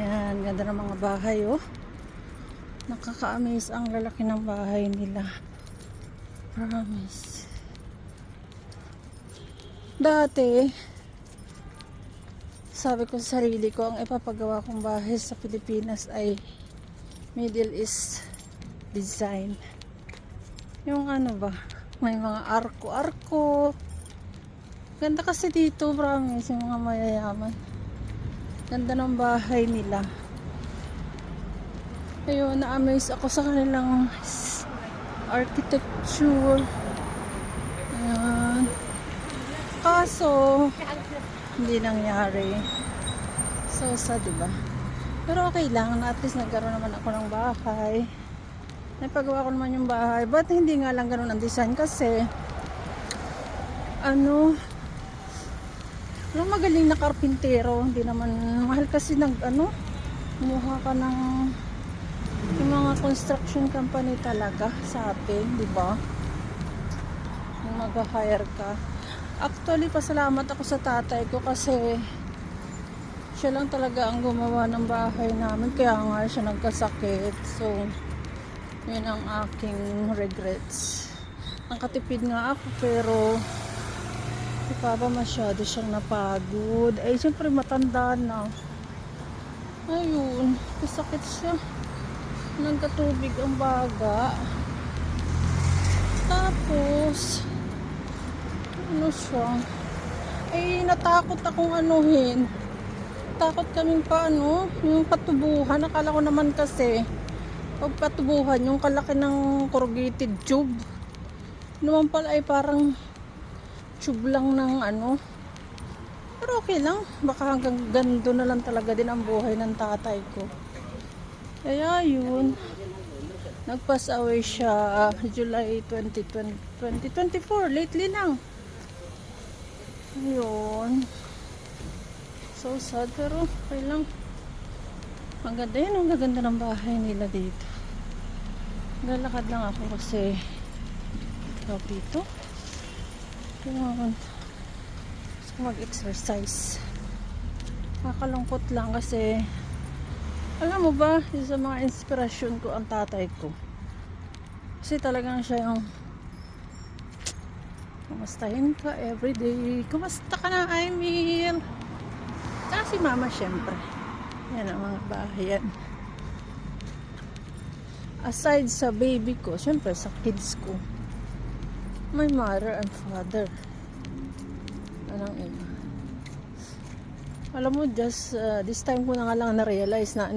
Ayan, ganda ng mga bahay, oh. Nakaka-amaze ang lalaki ng bahay nila. Promise. Dati, sabi ko sa sarili ko, ang ipapagawa kong bahay sa Pilipinas ay Middle East design. Yung ano ba, may mga arko-arko. Ganda kasi dito, promise, yung mga mayayaman. Ganda ng bahay nila. Ayun, na-amaze ako sa kanilang architecture. Ayan. Kaso, hindi nangyari. So sad, diba? Pero okay lang, at least nagkaroon naman ako ng bahay. Napagawa ko naman yung bahay. But hindi nga lang ganun ang design kasi walang magaling na karpintero. Hindi naman mahal kasi kumuha ka ng yung mga construction company talaga sa atin, di ba? Yung mag-hire ka. Actually, pasalamat ako sa tatay ko kasi siya lang talaga ang gumawa ng bahay namin. Kaya nga siya nagkasakit. So, yun ang aking regrets. Ang katipid nga ako pero si Papa masyado siyang napagod. Ay, siyempre matanda na. Ayun, kasakit siya. Nagkatubig ang baga. Tapos, ano siya? Ay, natakot akong anuhin. Takot kaming yung patubuhan. Akala ko naman kasi, pag patubuhan, yung kalaki ng corrugated tube. Naman pala ay parang tube lang ng Pero okay lang. Baka hanggang ganito na lang talaga din ang buhay ng tatay ko. Kaya yun. Nag-pass away siya July 2024. Lately lang. Ayun. So sad pero okay lang. Maganda yun. Ang gaganda ng bahay nila dito. Lalakad lang ako kasi dito. Yun. Gusto mag-exercise. Kakalungkot lang kasi alam mo ba, isa sa mga inspirasyon ko ang tatay ko. Kasi talagang siya yung kumustahin ka everyday. Kumusta ka na, Emil? Tsaka si mama syempre. Yan ang mga bahay yan. Aside sa baby ko, syempre sa kids ko, my mother and father. Anong iba. Alam mo, just this time ko na nga lang na-realize na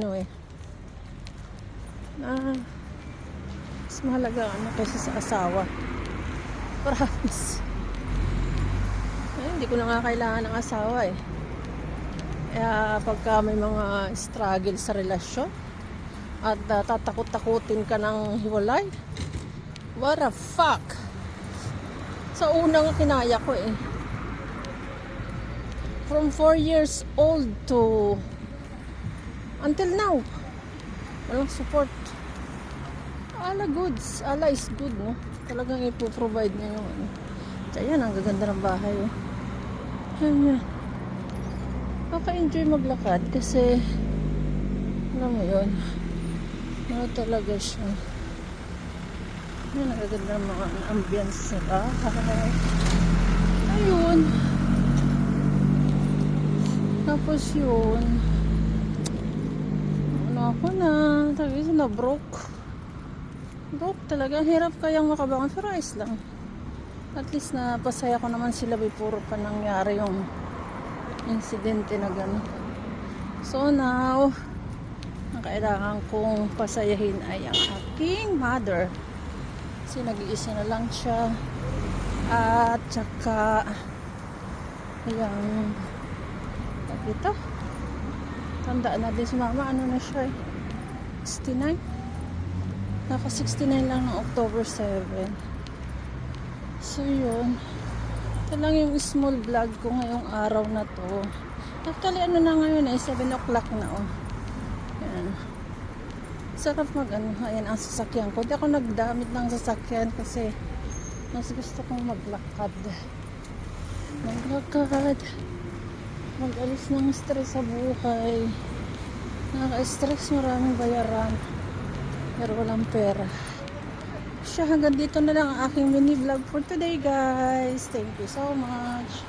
mas mahalaga kaysa sa asawa. Promise. Hindi ko na nga kailangan ng asawa eh. Kaya pagka may mga struggle sa relasyon at tatakot-takutin ka ng hiwalay, what the fuck? Sa unang kinaya ko eh. From 4 years old to until now, walang support. Ala goods, ala is good, no? Talagang ipoprovide niya yung Kaya yan, ang gaganda ng bahay, oh. Yan. Kaka-enjoy maglakad kasi alam mo yun, talaga siya. Yan, ang gaganda ng mga ambience sa bahay. Ayun. Tapos yun, ako na broke talaga. Hirap kayang makabangon pero ayos lang. At least na pasaya ko naman sila before pa nangyari yung insidente na gano'n. So now, ang kailangan kong pasayahin ay ang aking mother. Kasi nag-iisa na lang siya. At saka yung ito, tandaan na din si mama, na siya 69. Naka 69 lang ng October 7. So yun, ito lang yung small vlog ko ngayong araw na to. Actually na ngayon 7 o'clock na yan. Sarap ayan ang sasakyan ko. Hindi ako nagdamit ng sasakyan kasi mas gusto kong maglakad, mag-alis ng stress sa buhay. Nakaka-stress, maraming bayaran. Pero walang pera. Siya, hanggang dito na lang ang aking mini vlog for today, guys. Thank you so much.